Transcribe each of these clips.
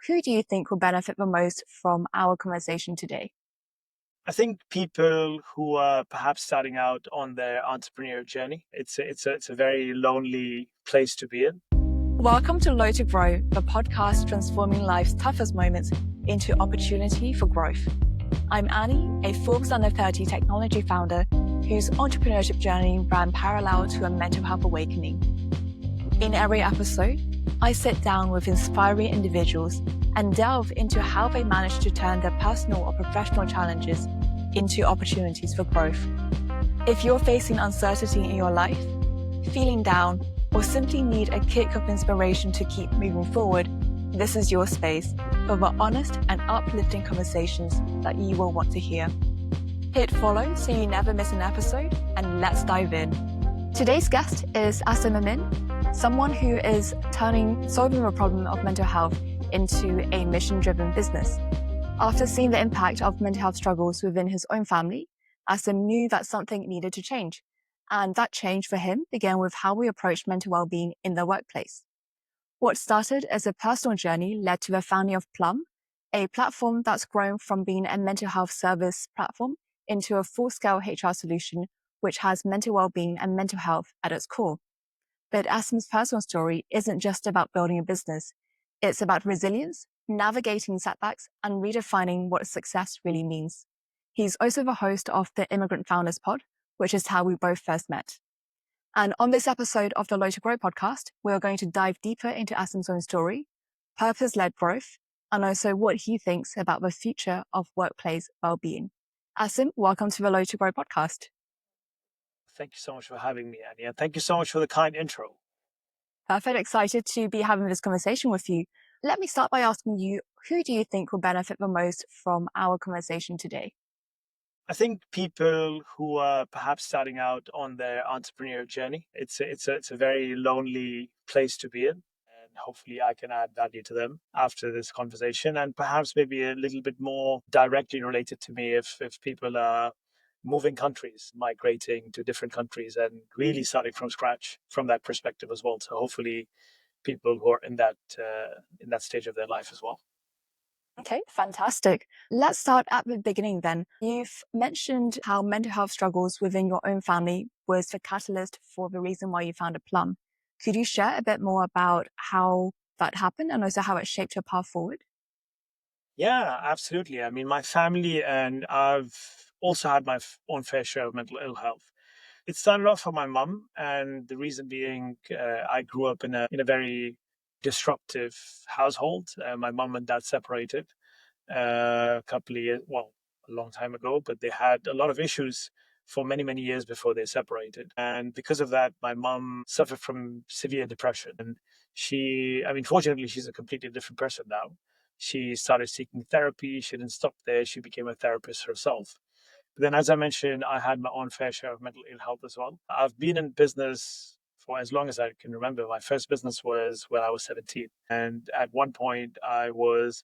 who do you think will benefit the most from our conversation today? I think people who are perhaps starting out on their entrepreneurial journey, it's a very lonely place to be in. Welcome to Low to Grow, the podcast transforming life's toughest moments into opportunity for growth. I'm Annie, a Forbes Under 30 technology founder whose entrepreneurship journey ran parallel to a mental health awakening. In every episode, I sit down with inspiring individuals and delve into how they manage to turn their personal or professional challenges into opportunities for growth. If you're facing uncertainty in your life, feeling down, or simply need a kick of inspiration to keep moving forward, this is your space for the honest and uplifting conversations that you will want to hear. Hit follow so you never miss an episode, and let's dive in. Today's guest is Asim Amin, someone who is solving the problem of mental health into a mission-driven business. After seeing the impact of mental health struggles within his own family, Asim knew that something needed to change. And that change for him began with how we approach mental well-being in the workplace. What started as a personal journey led to the founding of Plumm, a platform that's grown from being a mental health service platform into a full-scale HR solution which has mental well-being and mental health at its core. But Asim's personal story isn't just about building a business. It's about resilience, navigating setbacks, and redefining what success really means. He's also the host of the Immigrant Founders Pod, which is how we both first met. And on this episode of the Low to Grow podcast, we're going to dive deeper into Asim's own story, purpose-led growth, and also what he thinks about the future of workplace well-being. Asim, welcome to the Low to Grow podcast. Thank you so much for having me, Annie, and thank you so much for the kind intro. Perfect. Excited to be having this conversation with you. Let me start by asking you, who do you think will benefit the most from our conversation today? I think people who are perhaps starting out on their entrepreneurial journey, it's a very lonely place to be in. And hopefully I can add value to them after this conversation, and perhaps maybe a little bit more directly related to me if people are moving countries, migrating to different countries and really starting from scratch from that perspective as well. So hopefully people who are in that stage of their life as well. Okay, fantastic. Let's start at the beginning then. You've mentioned how mental health struggles within your own family was the catalyst for the reason why you founded Plumm. Could you share a bit more about how that happened and also how it shaped your path forward? Yeah, absolutely. I mean, my family and I've also had my own fair share of mental ill health. It started off for my mum, and the reason being, I grew up in a very disruptive household. My mum and dad separated a couple of years, well, a long time ago, but they had a lot of issues for many, many years before they separated. And because of that, my mum suffered from severe depression. And fortunately, she's a completely different person now. She started seeking therapy. She didn't stop there. She became a therapist herself. But then, as I mentioned, I had my own fair share of mental ill health as well. I've been in business for as long as I can remember. My first business was when I was 17. And at one point, I was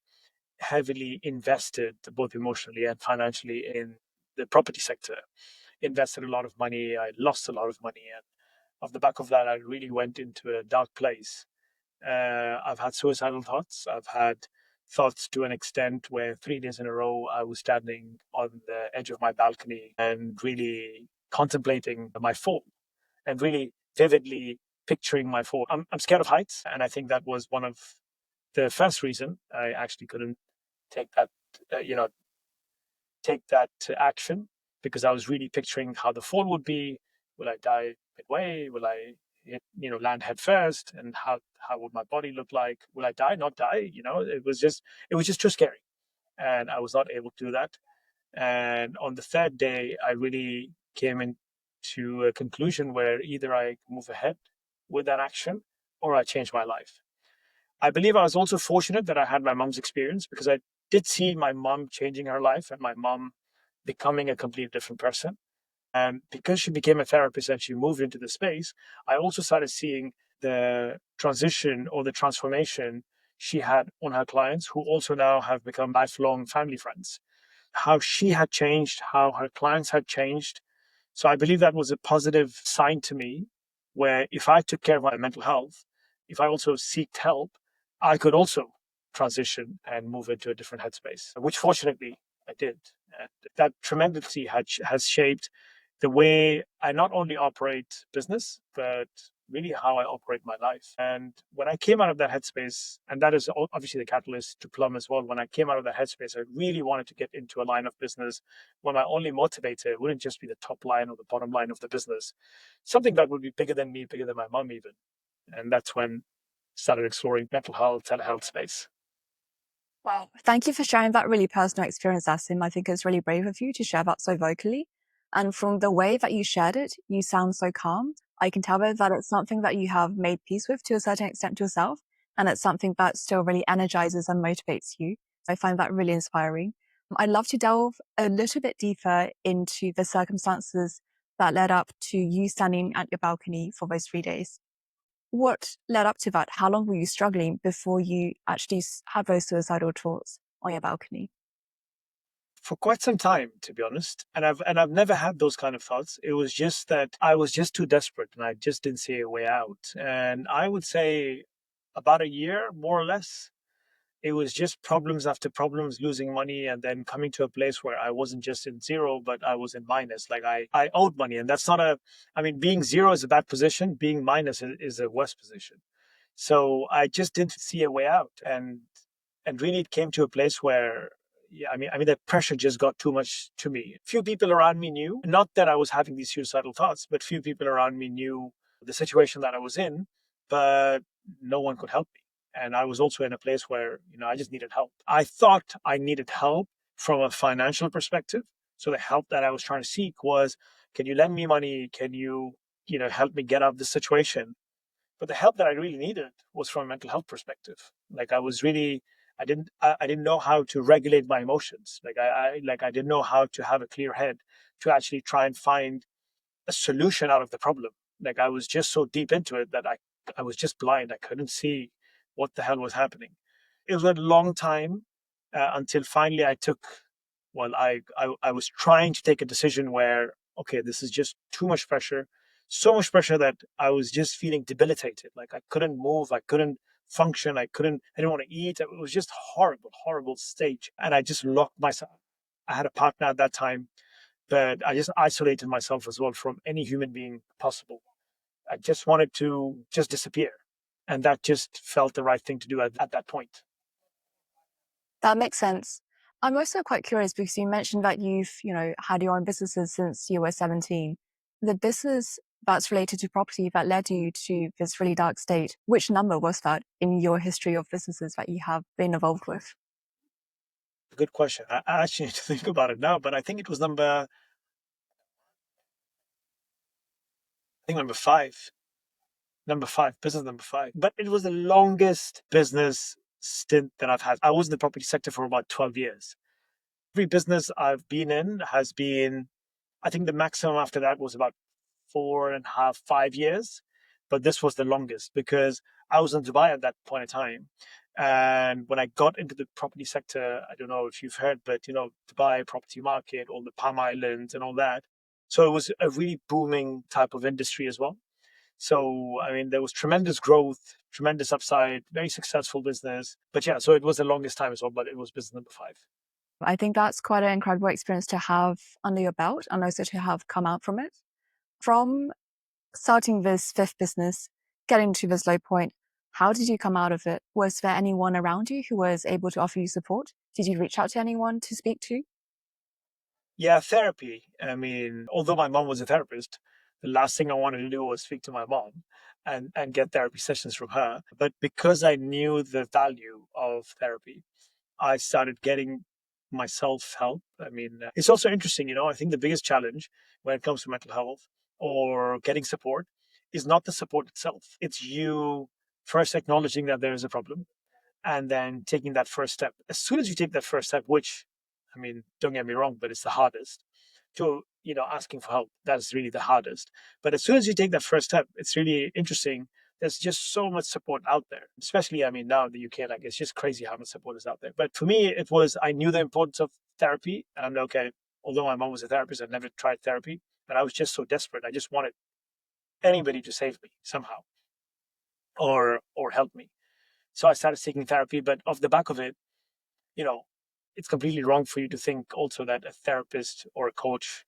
heavily invested, both emotionally and financially, in the property sector. Invested a lot of money. I lost a lot of money. And off the back of that, I really went into a dark place. I've had suicidal thoughts. I've had thoughts to an extent where 3 days in a row I was standing on the edge of my balcony and really contemplating my fall and really vividly picturing my fall. I'm scared of heights, and I think that was one of the first reason I actually couldn't take that, uh, you know, take that action, because I was really picturing how the fall would be. Will I die midway? Will I land head first? And how would my body look like? Will I die? Not die? It was just too scary, and I was not able to do that. And on the third day, I really came into a conclusion where either I move ahead with that action or I change my life. I believe I was also fortunate that I had my mom's experience, because I did see my mom changing her life and my mom becoming a completely different person. And because she became a therapist and she moved into the space, I also started seeing the transition or the transformation she had on her clients, who also now have become lifelong family friends. How she had changed, how her clients had changed. So I believe that was a positive sign to me, where if I took care of my mental health, if I also seeked help, I could also transition and move into a different headspace, which fortunately I did. And that tremendously has shaped the way I not only operate business, but really how I operate my life. And when I came out of that headspace, and that is obviously the catalyst to Plumm as well, when I came out of that headspace, I really wanted to get into a line of business where my only motivator wouldn't just be the top line or the bottom line of the business, something that would be bigger than me, bigger than my mom even. And that's when I started exploring mental health, telehealth space. Wow. Thank you for sharing that really personal experience, Asim. I think it's really brave of you to share that so vocally. And from the way that you shared it, you sound so calm. I can tell that it's something that you have made peace with to a certain extent yourself. And it's something that still really energizes and motivates you. I find that really inspiring. I'd love to delve a little bit deeper into the circumstances that led up to you standing at your balcony for those 3 days. What led up to that? How long were you struggling before you actually had those suicidal thoughts on your balcony? For quite some time, to be honest. And I've never had those kind of thoughts. It was just that I was just too desperate and I just didn't see a way out. And I would say about a year, more or less. It was just problems after problems, losing money, and then coming to a place where I wasn't just in zero, but I was in minus. Like I owed money. And that's not I mean, being zero is a bad position. Being minus is a worse position. So I just didn't see a way out. And really it came to a place where yeah, I mean the pressure just got too much to me. Few people around me knew, not that I was having these suicidal thoughts, but few people around me knew the situation that I was in, but no one could help me. And I was also in a place where, I just needed help. I thought I needed help from a financial perspective. So the help that I was trying to seek was, can you lend me money? Can you, help me get out of this situation? But the help that I really needed was from a mental health perspective. Like I was really, I didn't know how to regulate my emotions. I didn't know how to have a clear head to actually try and find a solution out of the problem. Like I was just so deep into it that I was just blind. I couldn't see what the hell was happening. It was a long time until finally I took, well, I was trying to take a decision where, okay, this is just too much pressure, so much pressure that I was just feeling debilitated. Like I couldn't move, I couldn't function, I didn't want to eat. It was just horrible, horrible stage. And I just locked myself. I had a partner at that time, but I just isolated myself as well from any human being possible. I just wanted to just disappear. And that just felt the right thing to do at that point. That makes sense. I'm also quite curious because you mentioned that you've, had your own businesses since you were 17. The business that's related to property that led you to this really dark state, which number was that in your history of businesses that you have been involved with? Good question. I actually need to think about it now, but I think it was number five. Number five, business number five. But it was the longest business stint that I've had. I was in the property sector for about 12 years. Every business I've been in has been, I think the maximum after that was about 4.5, 5 years. But this was the longest because I was in Dubai at that point in time. And when I got into the property sector, I don't know if you've heard, but Dubai property market, all the Palm Islands and all that. So it was a really booming type of industry as well. So, I mean, there was tremendous growth, tremendous upside, very successful business. But yeah, so it was the longest time as well, but it was business number five. I think that's quite an incredible experience to have under your belt and also to have come out from it. From starting this fifth business, getting to this low point, how did you come out of it? Was there anyone around you who was able to offer you support? Did you reach out to anyone to speak to? Yeah, therapy. I mean, although my mom was a therapist, the last thing I wanted to do was speak to my mom and get therapy sessions from her. But because I knew the value of therapy, I started getting myself help. I mean, it's also interesting, I think the biggest challenge when it comes to mental health or getting support is not the support itself. It's you first acknowledging that there is a problem and then taking that first step. As soon as you take that first step, which, I mean, don't get me wrong, but it's the hardest to, asking for help. That's really the hardest. But as soon as you take that first step, it's really interesting. There's just so much support out there, especially, I mean, now in the UK, like it's just crazy how much support is out there. But for me, it was, I knew the importance of therapy. And I'm like, okay, although my mom was a therapist, I'd never tried therapy, but I was just so desperate. I just wanted anybody to save me somehow or help me. So I started seeking therapy, but off the back of it, you know, it's completely wrong for you to think also that a therapist or a coach,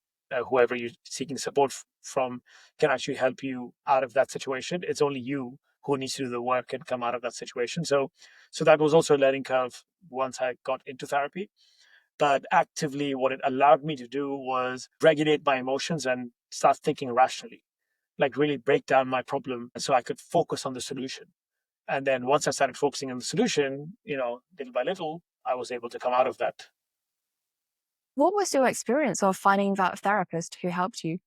whoever you're seeking support from, can actually help you out of that situation. It's only you who needs to do the work and come out of that situation. So that was also a learning curve once I got into therapy. But actively, what it allowed me to do was regulate my emotions and start thinking rationally, like really break down my problem so I could focus on the solution. And then once I started focusing on the solution, little by little, I was able to come out of that. What was your experience of finding that therapist who helped you?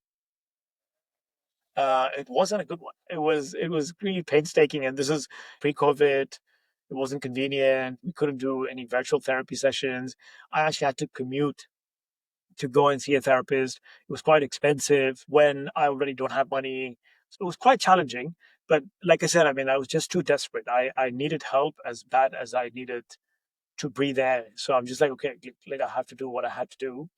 It wasn't a good one. It was really painstaking, and this is pre-COVID. It wasn't convenient. We couldn't do any virtual therapy sessions. I actually had to commute to go and see a therapist. It was quite expensive when I already don't have money. So it was quite challenging. But like I said, I mean, I was just too desperate. I needed help as bad as I needed to breathe air. So I'm just like, okay, like I have to do what I had to do.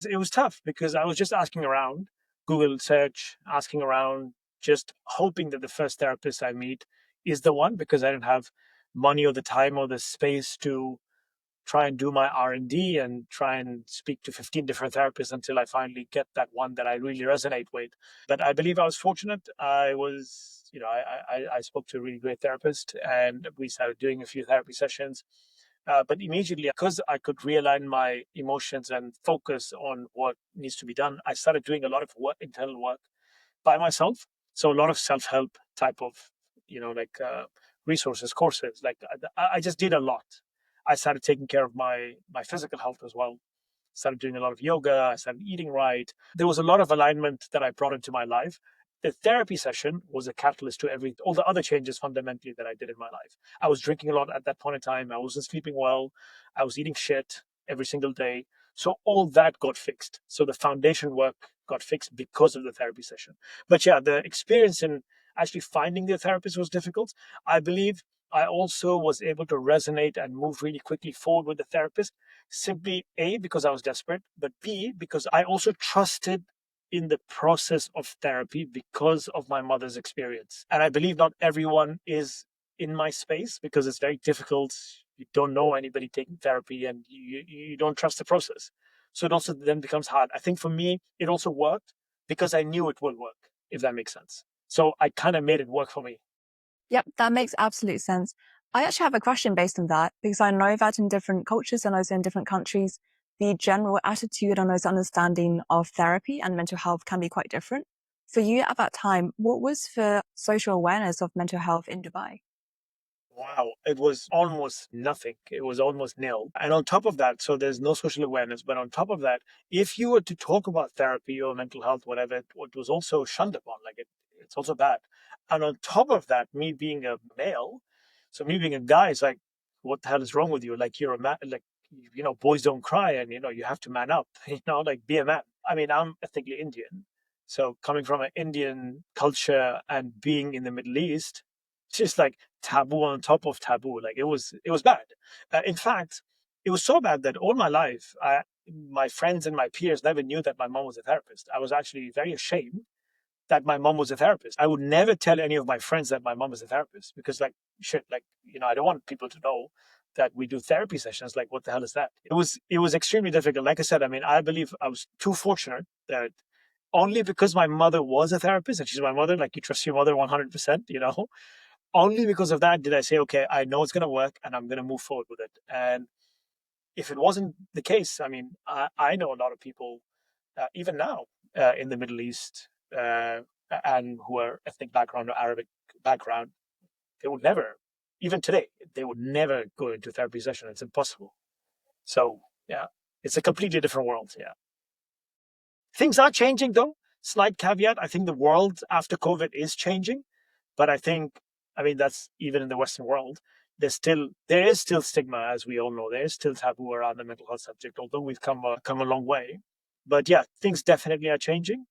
It was tough because I was just asking around, Google search, asking around, just hoping that the first therapist I meet is the one, because I didn't have money or the time or the space to try and do my R&D and try and speak to 15 different therapists until I finally get that one that I really resonate with. But I believe I was fortunate. I spoke to a really great therapist and we started doing a few therapy sessions. But immediately, because I could realign my emotions and focus on what needs to be done, I started doing a lot of work, internal work by myself. So a lot of self help type of, resources, courses. Like I just did a lot. I started taking care of my physical health as well. Started doing a lot of yoga. I started eating right. There was a lot of alignment that I brought into my life. The therapy session was a catalyst to all the other changes fundamentally that I did in my life. I was drinking a lot at that point in time. I wasn't sleeping well. I was eating shit every single day. So all that got fixed. So the foundation work got fixed because of the therapy session. But yeah, the experience in actually finding the therapist was difficult. I believe I also was able to resonate and move really quickly forward with the therapist, simply A, because I was desperate, but B, because I also trusted in the process of therapy because of my mother's experience. And I believe not everyone is in my space because it's very difficult. You don't know anybody taking therapy and you don't trust the process. So it also then becomes hard. I think for me, it also worked because I knew it would work, if that makes sense. So I kind of made it work for me. Yep, that makes absolute sense. I actually have a question based on that because I know that in different cultures and also in different countries, the general attitude and also understanding of therapy and mental health can be quite different. For you at that time, what was the social awareness of mental health in Dubai? Wow, it was almost nothing. It was almost nil. And on top of that, so there's no social awareness. But on top of that, if you were to talk about therapy or mental health, whatever, it was also shunned upon. It's also bad. And on top of that, me being a male, so me being a guy is like, what the hell is wrong with you? Like you're a man, like, boys don't cry and, you have to man up, like be a man. I mean, I'm ethnically Indian. So coming from an Indian culture and being in the Middle East, it's just like taboo on top of taboo. Like it was bad. In fact, it was so bad that all my life, my friends and my peers never knew that my mom was a therapist. I was actually very ashamed that my mom was a therapist. I would never tell any of my friends that my mom is a therapist because, like, shit, like, I don't want people to know that we do therapy sessions. Like, what the hell is that? It was extremely difficult. Like I said, I mean, I believe I was too fortunate that only because my mother was a therapist and she's my mother, like you trust your mother 100%, only because of that did I say, okay, I know it's going to work and I'm going to move forward with it. And if it wasn't the case, I mean, I know a lot of people, even now in the Middle East, and who are ethnic background or Arabic background, they would never, even today, they would never go into a therapy session. It's impossible. So, yeah, it's a completely different world. Yeah. Things are changing though. Slight caveat. I think the world after COVID is changing. But I mean, that's even in the Western world. There is still stigma, as we all know. There is still taboo around the mental health subject, although we've come a long way. But yeah, things definitely are changing.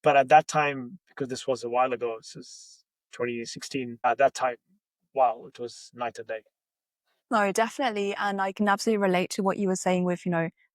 But at that time, because this was a while ago, this is 2016. At that time, wow, it was night and day. No, definitely. And I can absolutely relate to what you were saying with,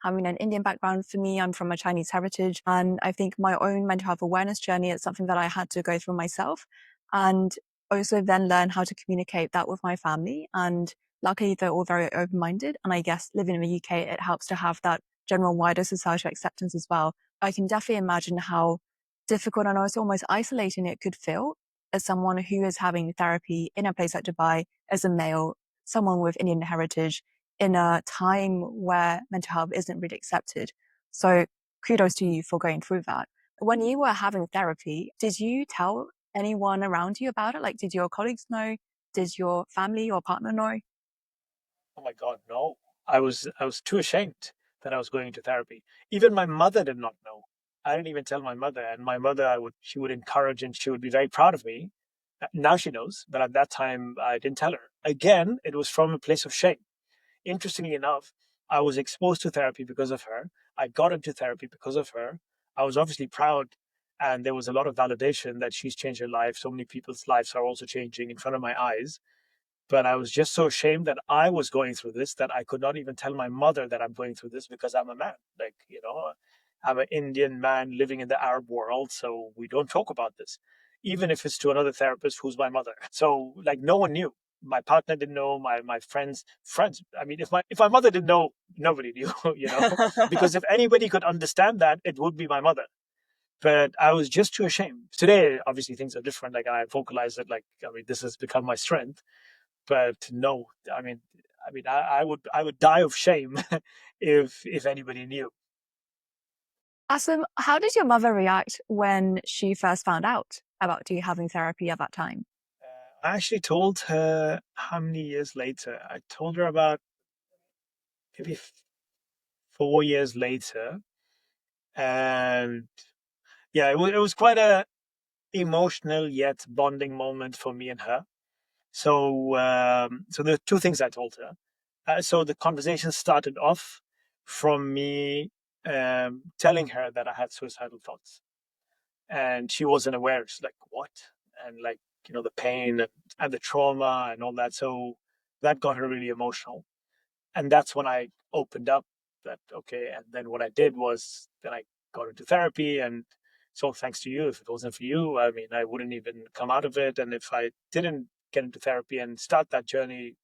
having an Indian background. For me, I'm from a Chinese heritage. And I think my own mental health awareness journey is something that I had to go through myself. And also then learn how to communicate that with my family. And luckily, they're all very open-minded. And I guess living in the UK, it helps to have that general wider societal acceptance as well. I can definitely imagine how difficult and also almost isolating it could feel as someone who is having therapy in a place like Dubai as a male, someone with Indian heritage in a time where mental health isn't really accepted. So kudos to you for going through that. When you were having therapy, did you tell anyone around you about it? Like, did your colleagues know? Did your family or partner know? Oh my God, no. I was too ashamed that I was going to therapy. Even my mother did not know. I didn't even tell my mother. And my mother, she would encourage and she would be very proud of me. Now she knows, but at that time I didn't tell her. Again, it was from a place of shame. Interestingly enough, I was exposed to therapy because of her. I got into therapy because of her. I was obviously proud, and there was a lot of validation that she's changed her life. So many people's lives are also changing in front of my eyes. But I was just so ashamed that I was going through this that I could not even tell my mother that I'm going through this because I'm a man. Like, I'm an Indian man living in the Arab world, so we don't talk about this, even if it's to another therapist who's my mother. So, like, no one knew. My partner didn't know. My friends. I mean, if my mother didn't know, nobody knew. Because if anybody could understand that, it would be my mother. But I was just too ashamed. Today, obviously, things are different. Like, I vocalize it. Like, I mean, this has become my strength. But no, I would die of shame if anybody knew. Asim, how did your mother react when she first found out about you having therapy at that time? I actually told her how many years later. I told her about maybe 4 years later, and yeah, it was quite a emotional yet bonding moment for me and her. So there are two things I told her. So the conversation started off from me telling her that I had suicidal thoughts, and she wasn't aware. She's like, "What?" And like, the pain and the trauma and all that. So that got her really emotional, and that's when I opened up. That okay, and then what I did was then I got into therapy, and so thanks to you. If it wasn't for you, I mean, I wouldn't even come out of it. And if I didn't get into therapy and start that journey,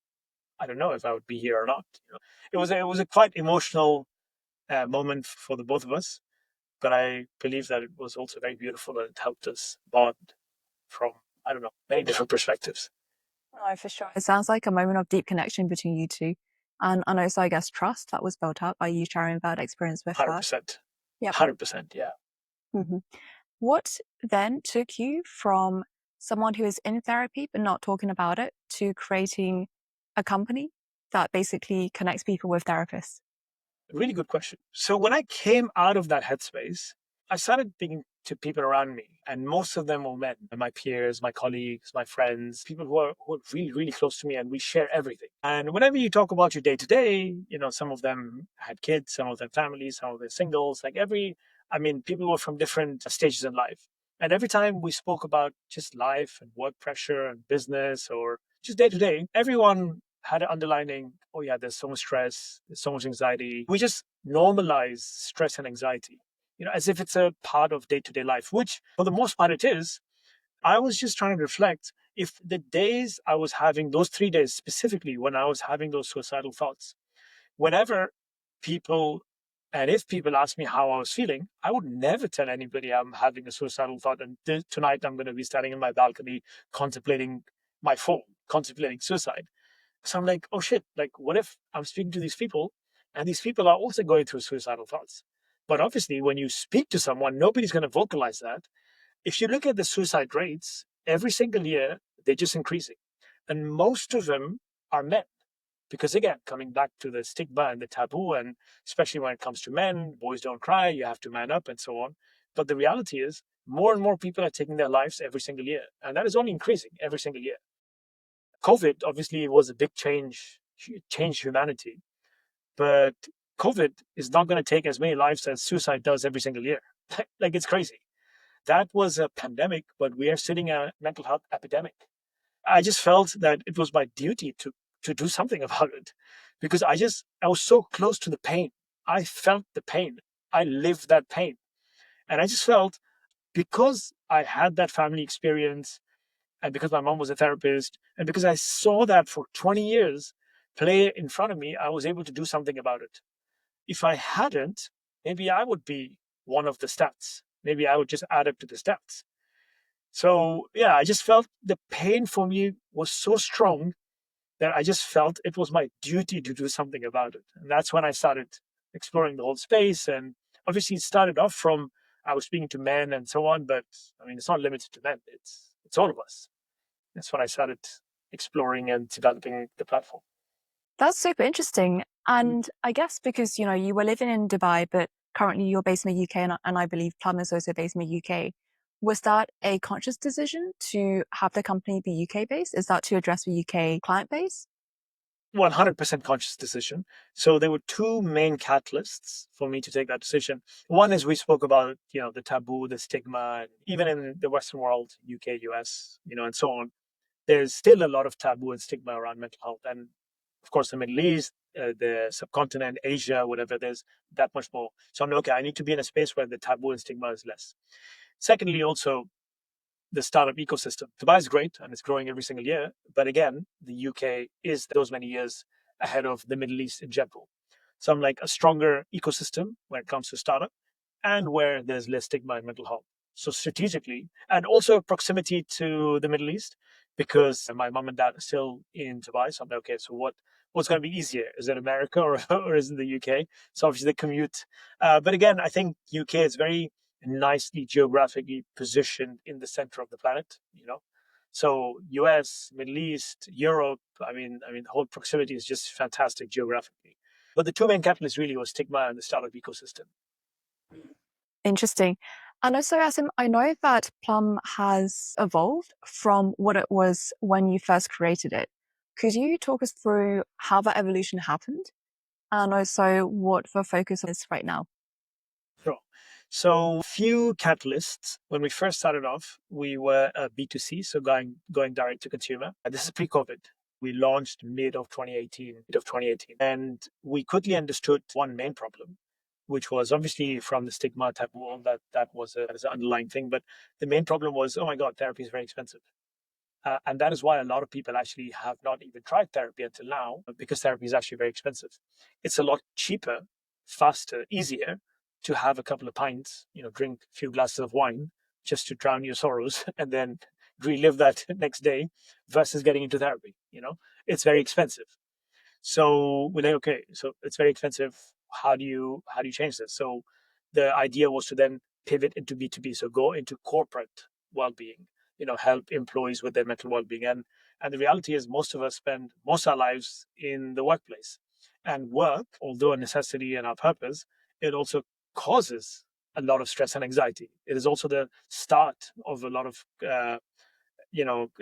I don't know if I would be here or not. It was a quite emotional moment for the both of us, but I believe that it was also very beautiful and it helped us bond from, I don't know, many different perspectives. No, for sure. It sounds like a moment of deep connection between you two. And also, I guess, trust that was built up by you sharing that experience with her. 100%. Yep. 100%. Yeah. hmm What then took you from someone who is in therapy but not talking about it to creating a company that basically connects people with therapists? Really good question. So when I came out of that headspace, I started thinking to people around me, and most of them were men, my peers, my colleagues, my friends, people who are really, really close to me, and we share everything. And whenever you talk about your day to day, some of them had kids, some of them families, some of them singles, people were from different stages in life. And every time we spoke about just life and work pressure and business or just day to day, everyone had an underlining, oh yeah, there's so much stress, there's so much anxiety. We just normalize stress and anxiety, as if it's a part of day to day life, which for the most part it is. I was just trying to reflect if the days I was having, those 3 days specifically, when I was having those suicidal thoughts, whenever people, and if people ask me how I was feeling, I would never tell anybody I'm having a suicidal thought and tonight I'm going to be standing in my balcony contemplating my fall, contemplating suicide. So I'm like, oh shit, like what if I'm speaking to these people and these people are also going through suicidal thoughts? But obviously, when you speak to someone, nobody's going to vocalize that. If you look at the suicide rates, every single year, they're just increasing. And most of them are men. Because again, coming back to the stigma and the taboo, and especially when it comes to men, boys don't cry, you have to man up, and so on. But the reality is, more and more people are taking their lives every single year. And that is only increasing every single year. COVID obviously was a big change, changed humanity, but COVID is not going to take as many lives as suicide does every single year. Like it's crazy. That was a pandemic, but we are sitting a mental health epidemic. I just felt that it was my duty to do something about it because I was so close to the pain. I felt the pain. I lived that pain. And I just felt because I had that family experience And because my mom was a therapist, and because I saw that for 20 years play in front of me, I was able to do something about it. If I hadn't, maybe I would be one of the stats. Maybe I would just add up to the stats. So, yeah, I just felt the pain for me was so strong that I just felt it was my duty to do something about it. And that's when I started exploring the whole space. And obviously, it started off from I was speaking to men and so on, but I mean, it's not limited to men. It's all of us. That's when I started exploring and developing the platform. That's super interesting. And I guess because, you were living in Dubai, but currently you're based in the UK, and I believe Plumm is also based in the UK. Was that a conscious decision to have the company be UK based? Is that to address the UK client base? 100% conscious decision. So there were two main catalysts for me to take that decision. One is we spoke about, the taboo, the stigma, and even in the Western world, UK, US, and so on. There's still a lot of taboo and stigma around mental health. And of course, the Middle East, the subcontinent, Asia, whatever, there's that much more. So I'm like, okay, I need to be in a space where the taboo and stigma is less. Secondly, also, the startup ecosystem. Dubai is great and it's growing every single year. But again, the UK is those many years ahead of the Middle East in general. So I'm like a stronger ecosystem when it comes to startup and where there's less stigma in mental health. So strategically, and also proximity to the Middle East, because my mom and dad are still in Dubai. So I'm like, okay, so what's going to be easier? Is it America or is it the UK? So obviously the commute. But again, I think UK is very nicely geographically positioned in the center of the planet. So US, Middle East, Europe, the whole proximity is just fantastic geographically. But the two main catalysts really was stigma and the startup ecosystem. Interesting. And also, Asim, I know that Plumm has evolved from what it was when you first created it. Could you talk us through how that evolution happened and also what the focus is right now? Sure. So few catalysts. When we first started off, we were a B2C, so going direct to consumer. This is pre-COVID. We launched mid of 2018, and we quickly understood one main problem, which was obviously from the stigma type world that was an underlying thing. But the main problem was, oh my God, therapy is very expensive. And that is why a lot of people actually have not even tried therapy until now, because therapy is actually very expensive. It's a lot cheaper, faster, easier to have a couple of pints, drink a few glasses of wine just to drown your sorrows and then relive that next day versus getting into therapy. It's very expensive. So we're like, okay, so it's very expensive. How do you change this? So the idea was to then pivot into B2B. So go into corporate well-being, help employees with their mental well-being. And the reality is most of us spend most of our lives in the workplace. And work, although a necessity and our purpose, it also causes a lot of stress and anxiety. It is also the start of a lot of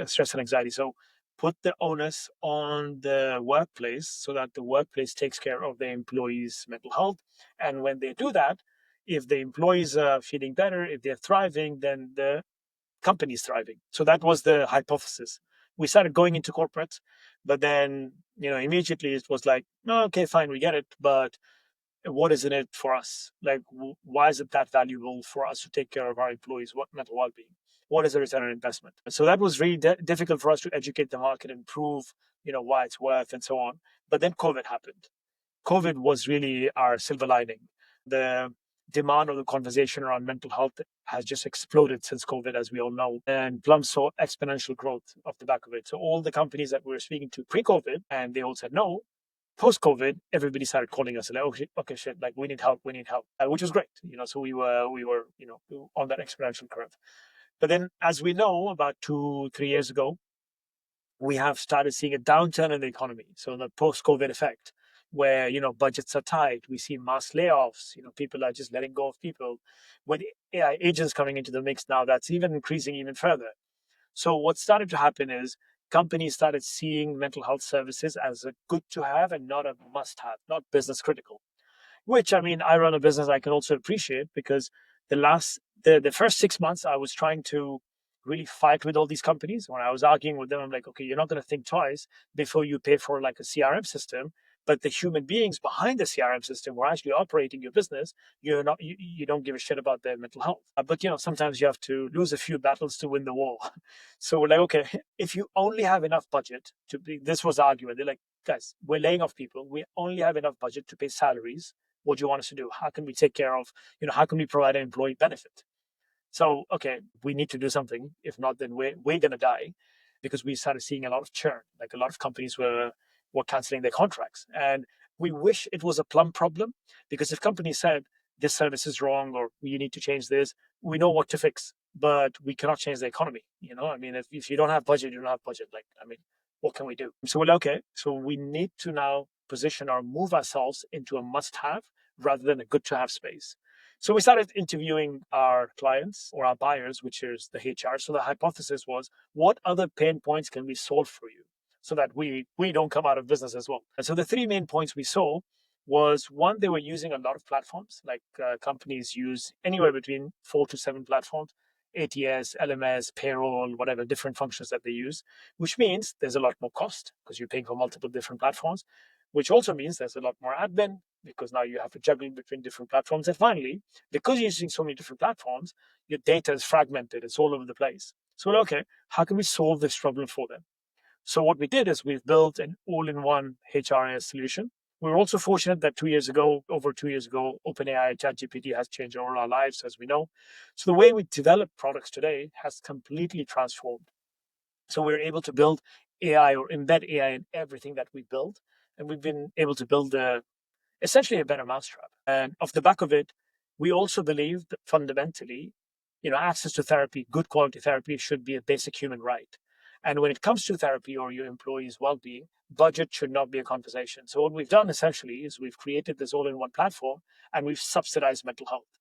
stress and anxiety. So put the onus on the workplace so that the workplace takes care of the employees' mental health. And when they do that, if the employees are feeling better, if they're thriving, then the company is thriving. So that was the hypothesis. We started going into corporate, but then, immediately it was like, oh, okay, fine, we get it. But what is in it for us? Like, why is it that valuable for us to take care of our employees' mental well-being? What is the return on investment? So that was really difficult for us to educate the market and prove, why it's worth and so on. But then COVID happened. COVID was really our silver lining. The demand of the conversation around mental health has just exploded since COVID, as we all know. And Plum saw exponential growth off the back of it. So all the companies that we were speaking to pre-COVID, and they all said no, post-COVID, everybody started calling us like, okay, shit, like we need help, which was great. So we were on that exponential curve. But then, as we know, about 2-3 years ago, we have started seeing a downturn in the economy. So the post-COVID effect, where budgets are tight, we see mass layoffs. People are just letting go of people. With AI agents coming into the mix now, that's even increasing even further. So what started to happen is companies started seeing mental health services as a good to have and not a must have, not business critical. Which I run a business I can also appreciate, because the first 6 months I was trying to really fight with all these companies. When I was arguing with them, I'm like, okay, you're not going to think twice before you pay for like a CRM system but the human beings behind the CRM system who are actually operating your business, you don't give a shit about their mental health. But sometimes you have to lose a few battles to win the war. So we're like, okay, if you only have enough budget to be, this was the argument. They're like, guys, we're laying off people. We only have enough budget to pay salaries. What do you want us to do? How can we take care of, how can we provide an employee benefit? So, okay, we need to do something. If not, then we're going to die, because we started seeing a lot of churn. Like, a lot of companies were canceling their contracts. And we wish it was a Plumm problem, because if companies said this service is wrong or you need to change this, we know what to fix, but we cannot change the economy. I mean, if you don't have budget, you don't have budget. Like, I mean, what can we do? So we're like, okay, so we need to now position or move ourselves into a must have rather than a good to have space. So we started interviewing our clients or our buyers, which is the HR. So the hypothesis was, what other pain points can we solve for you so that we don't come out of business as well? And so the three main points we saw was, one, they were using a lot of platforms. Like, companies use anywhere between 4 to 7 platforms: ATS, LMS, payroll, whatever, different functions that they use, which means there's a lot more cost because you're paying for multiple different platforms, which also means there's a lot more admin because now you have to juggle between different platforms. And finally, because you're using so many different platforms, your data is fragmented. It's all over the place. So, okay, how can we solve this problem for them? So what we did is we've built an all-in-one HRIS solution. We were also fortunate that over 2 years ago, OpenAI ChatGPT has changed all our lives, as we know. So the way we develop products today has completely transformed. So we're able to build AI or embed AI in everything that we build. And we've been able to build essentially a better mousetrap. And off the back of it, we also believe that fundamentally, access to therapy, good quality therapy, should be a basic human right. And when it comes to therapy or your employees' well-being, budget should not be a conversation. So what we've done essentially is we've created this all-in-one platform, and we've subsidized mental health.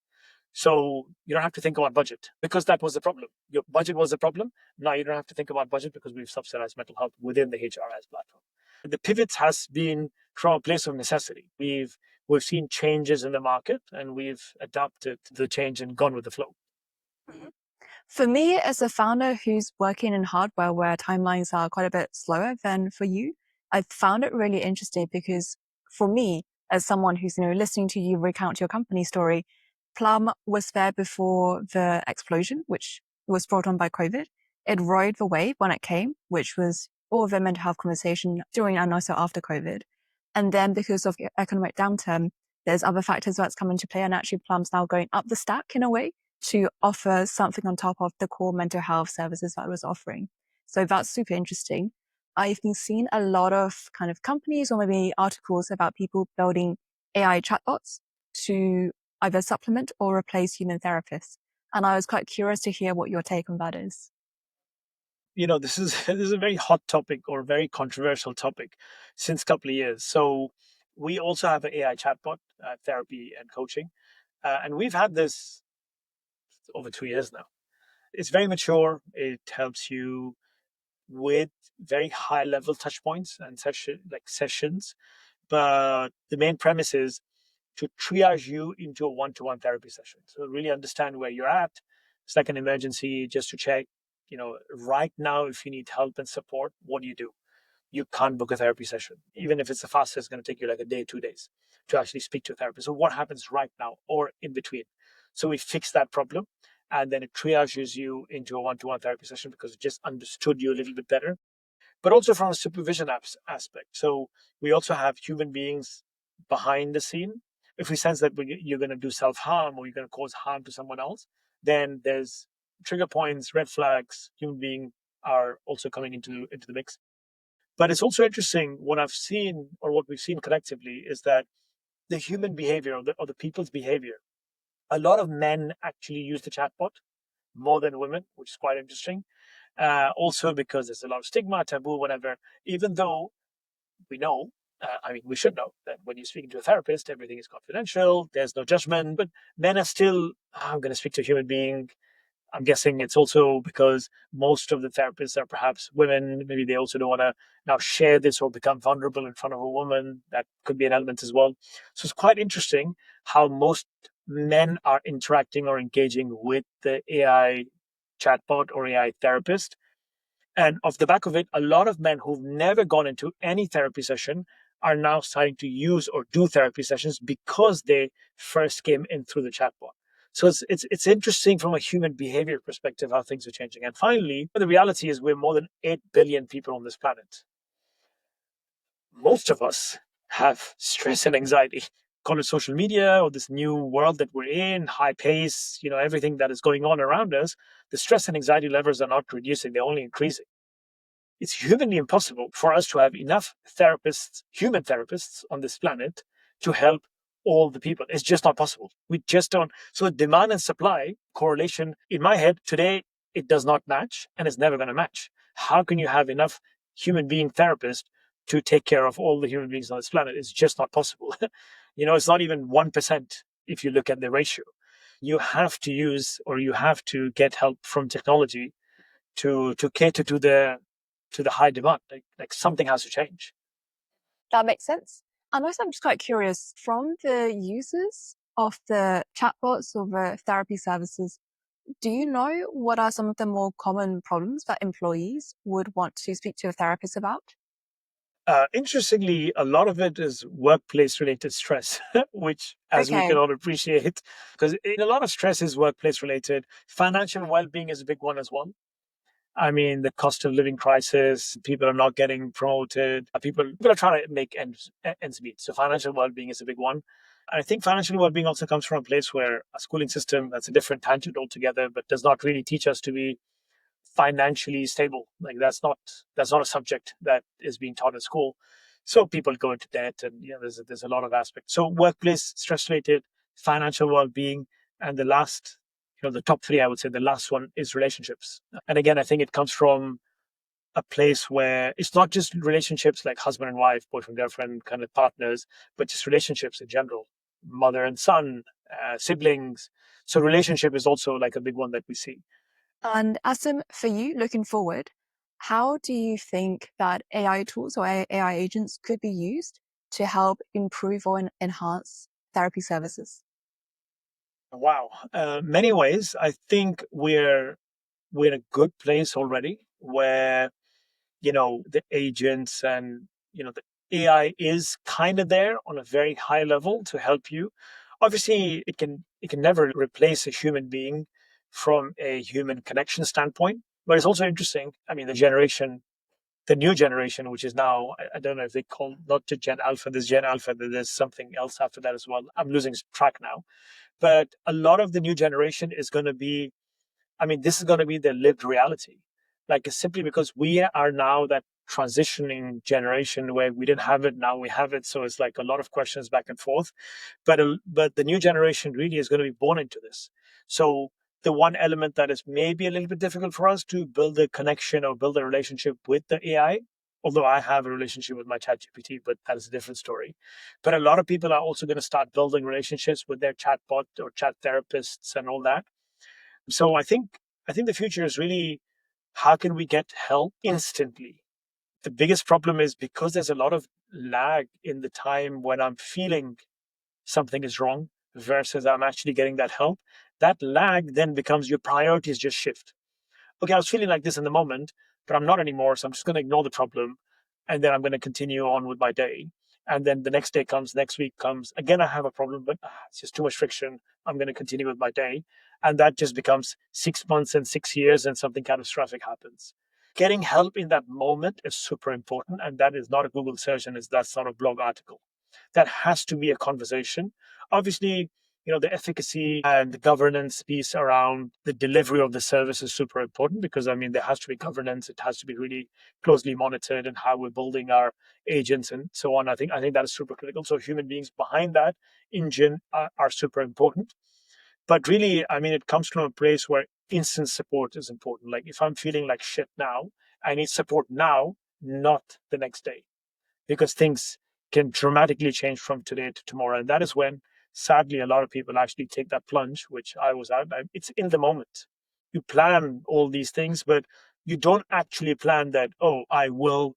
So you don't have to think about budget, because that was the problem. Your budget was the problem. Now you don't have to think about budget because we've subsidized mental health within the HRS platform. The pivot has been from a place of necessity. We've seen changes in the market, and we've adapted to the change and gone with the flow. For me, as a founder who's working in hardware where timelines are quite a bit slower than for you, I found it really interesting because for me, as someone who's listening to you recount your company story, Plumm was there before the explosion, which was brought on by COVID. It rode the wave when it came, which was all of the mental health conversation during and also after COVID. And then because of economic downturn, there's other factors that's come into play, and actually Plumm's now going up the stack in a way to offer something on top of the core mental health services that I was offering. So that's super interesting. I've been seeing a lot of kind of companies or maybe articles about people building AI chatbots to either supplement or replace human therapists. And I was quite curious to hear what your take on that is. This is a very hot topic or very controversial topic since a couple of years. So we also have an AI chatbot, therapy and coaching, and we've had this over 2 years now. It's very mature. It helps you with very high level touch points and sessions. But the main premise is to triage you into a one-to-one therapy session. So really understand where you're at. It's like an emergency, just to check, right now, if you need help and support, what do you do? You can't book a therapy session. Even if it's the fastest, it's going to take you like a day, 2 days to actually speak to a therapist. So what happens right now or in between? So we fix that problem, and then it triages you into a one-to-one therapy session because it just understood you a little bit better. But also from a supervision aspect. So we also have human beings behind the scene. If we sense that you're going to do self-harm or you're going to cause harm to someone else, then there's trigger points, red flags. Human beings are also coming into the mix. But it's also interesting, what I've seen or what we've seen collectively is that the human behavior or the people's behavior, a lot of men actually use the chatbot more than women, which is quite interesting. Also because there's a lot of stigma, taboo, whatever, even though we know, we should know that when you're speaking to a therapist, everything is confidential, there's no judgment, but men are still, I'm going to speak to a human being. I'm guessing it's also because most of the therapists are perhaps women. Maybe they also don't want to now share this or become vulnerable in front of a woman. That could be an element as well. So it's quite interesting how most men are interacting or engaging with the AI chatbot or AI therapist. And off the back of it, a lot of men who've never gone into any therapy session are now starting to use or do therapy sessions because they first came in through the chatbot. So it's interesting from a human behavior perspective how things are changing. And finally, the reality is we're more than 8 billion people on this planet. Most of us have stress and anxiety. Call it social media or this new world that we're in, high pace, everything that is going on around us. The stress and anxiety levels are not reducing, they're only increasing. It's humanly impossible for us to have enough therapists, human therapists on this planet to help all the people. It's just not possible. We just don't. So, demand and supply correlation in my head today, it does not match and it's never going to match. How can you have enough human being therapists to take care of all the human beings on this planet? It's just not possible. It's not even 1% if you look at the ratio. You have to use or you have to get help from technology to cater to the high demand. Like something has to change. That makes sense. And also, I'm just quite curious from the users of the chatbots or the therapy services, do you know what are some of the more common problems that employees would want to speak to a therapist about? Interestingly, a lot of it is workplace related stress, which, as we can Okay. all appreciate, because a lot of stress is workplace related. Financial well being is a big one as well. I mean, the cost of living crisis, people are not getting promoted, people are trying to make ends meet. So, financial well being is a big one. I think financial well being also comes from a place where a schooling system that's a different tangent altogether, but does not really teach us to be financially stable. Like that's not a subject that is being taught in school. So people go into debt, and there's a lot of aspects. So workplace stress related, financial well being, and the last, the top three, I would say the last one is relationships. And again, I think it comes from a place where it's not just relationships like husband and wife, boyfriend girlfriend kind of partners, but just relationships in general, mother and son, siblings. So relationship is also like a big one that we see. And Asim, for you looking forward, how do you think that AI tools or AI agents could be used to help improve or enhance therapy services? Wow. Many ways. I think we're in a good place already where, the agents and, the AI is kind of there on a very high level to help you. Obviously, it can never replace a human being from a human connection standpoint. But it's also interesting. I mean, the new generation, which is now, I don't know if they call not to Gen Alpha, there's Gen Alpha, there's something else after that as well. I'm losing track now. But a lot of the new generation is going to be, I mean, this is going to be the lived reality. Like, it's simply because we are now that transitioning generation where we didn't have it, now we have it. So it's like a lot of questions back and forth. But the new generation really is going to be born into this. So the one element that is maybe a little bit difficult for us to build a connection or build a relationship with the AI, although I have a relationship with my chat GPT, but that is a different story. But a lot of people are also going to start building relationships with their chatbot or chat therapists and all that. So I think the future is really how can we get help instantly? The biggest problem is because there's a lot of lag in the time when I'm feeling something is wrong versus I'm actually getting that help. That lag then becomes your priorities just shift. Okay, I was feeling like this in the moment, but I'm not anymore. So I'm just going to ignore the problem. And then I'm going to continue on with my day. And then the next day comes, next week comes. Again, I have a problem, but it's just too much friction. I'm going to continue with my day. And that just becomes 6 months and 6 years, and something catastrophic happens. Getting help in that moment is super important. And that is not a Google search and that's not a blog article. That has to be a conversation. Obviously, the efficacy and the governance piece around the delivery of the service is super important because, I mean, there has to be governance. It has to be really closely monitored and how we're building our agents and so on. I think that is super critical. So human beings behind that engine are super important. But really, I mean, it comes from a place where instant support is important. Like, if I'm feeling like shit now, I need support now, not the next day, because things can dramatically change from today to tomorrow. And that is when, sadly, a lot of people actually take that plunge, which I was at. It's in the moment. You plan all these things, but you don't actually plan that, oh, I will.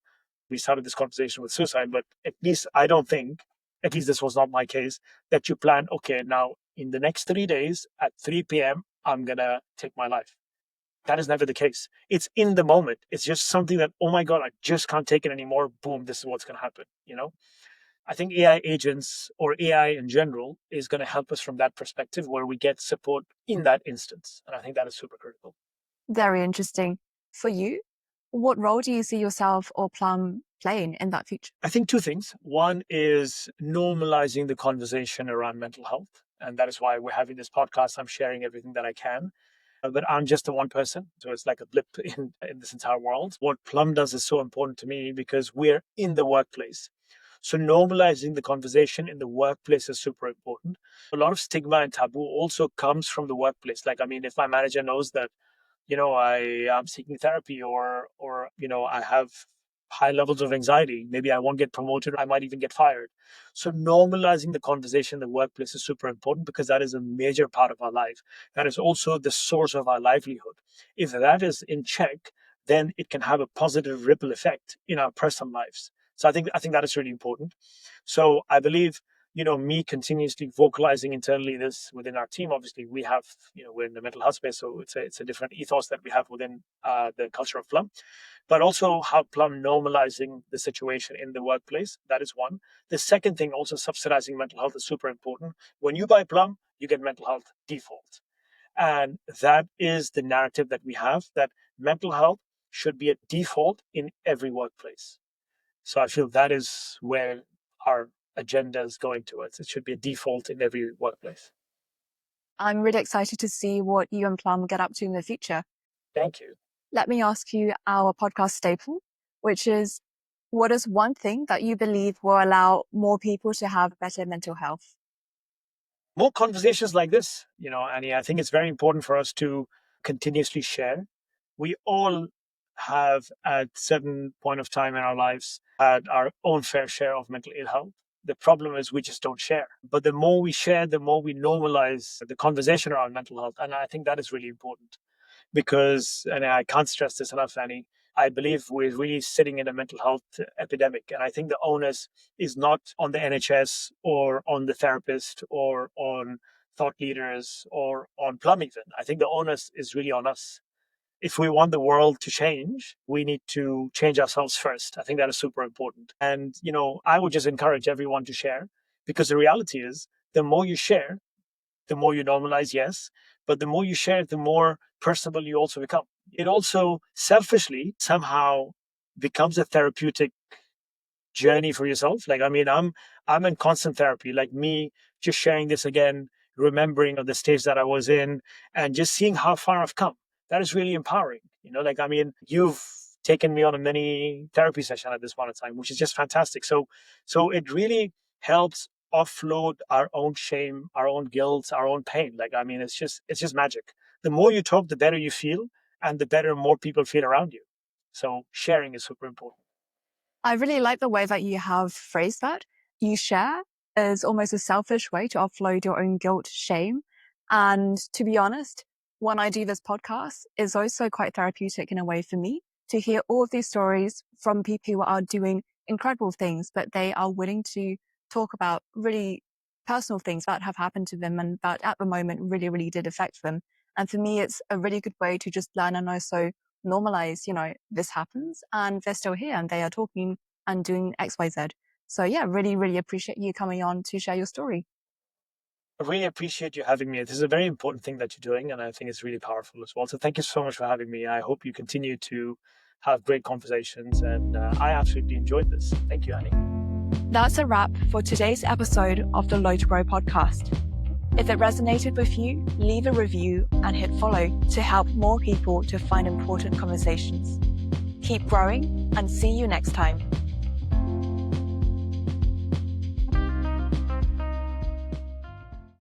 We started this conversation with suicide, but at least I don't think, at least this was not my case, that you plan, okay, now in the next 3 days at 3 p.m., I'm going to take my life. That is never the case. It's in the moment. It's just something that, oh my God, I just can't take it anymore. Boom, this is what's going to happen, I think AI agents or AI in general is going to help us from that perspective where we get support in that instance. And I think that is super critical. Very interesting. For you, what role do you see yourself or Plumm playing in that future? I think two things. One is normalizing the conversation around mental health. And that is why we're having this podcast. I'm sharing everything that I can. But I'm just the one person. So it's like a blip in this entire world. What Plumm does is so important to me because we're in the workplace. So normalizing the conversation in the workplace is super important. A lot of stigma and taboo also comes from the workplace. Like, I mean, if my manager knows that I am seeking therapy or I have high levels of anxiety, maybe I won't get promoted, I might even get fired. So normalizing the conversation in the workplace is super important because that is a major part of our life. That is also the source of our livelihood. If that is in check, then it can have a positive ripple effect in our personal lives. So I think that is really important. So I believe me continuously vocalizing internally this within our team. Obviously, we have, we're in the mental health space, so it's a different ethos that we have within the culture of Plumm, but also how Plumm normalizing the situation in the workplace. That is one. The second thing, also subsidizing mental health is super important. When you buy Plumm, you get mental health default. And that is the narrative that we have, that mental health should be a default in every workplace. So I feel that is where our agenda is going towards. It should be a default in every workplace. I'm really excited to see what you and Plumm get up to in the future. Thank you. Let me ask you our podcast staple, which is, what is one thing that you believe will allow more people to have better mental health? More conversations like this, Annie. I think it's very important for us to continuously share. We all have at certain point of time in our lives had our own fair share of mental ill health. The problem is we just don't share. But the more we share, the more we normalize the conversation around mental health. And I think that is really important because, and I can't stress this enough, Annie, I believe we're really sitting in a mental health epidemic. And I think the onus is not on the NHS or on the therapist or on thought leaders or on Plumm even. I think the onus is really on us. If we want the world to change, we need to change ourselves first. I think that is super important. And, I would just encourage everyone to share because the reality is the more you share, the more you normalize, yes, but the more you share, the more personable you also become. It also selfishly somehow becomes a therapeutic journey for yourself. Like, I mean, I'm in constant therapy. Like me just sharing this again, remembering of the stage that I was in and just seeing how far I've come. That is really empowering. Like, I mean, you've taken me on a mini therapy session at this point in time, which is just fantastic. So it really helps offload our own shame, our own guilt, our own pain. Like, I mean, it's just magic. The more you talk, the better you feel and the better more people feel around you. So sharing is super important. I really like the way that you have phrased that. You share is almost a selfish way to offload your own guilt, shame. And to be honest, when I do this podcast, it's also quite therapeutic in a way for me to hear all of these stories from people who are doing incredible things, but they are willing to talk about really personal things that have happened to them and that at the moment really, really did affect them. And for me, it's a really good way to just learn and also normalize, this happens and they're still here and they are talking and doing XYZ. So yeah, really, really appreciate you coming on to share your story. I really appreciate you having me. This is a very important thing that you're doing, and I think it's really powerful as well. So thank you so much for having me. I hope you continue to have great conversations, and I absolutely enjoyed this. Thank you, Annie. That's a wrap for today's episode of the Low to Grow podcast. If it resonated with you, leave a review and hit follow to help more people to find important conversations. Keep growing and see you next time.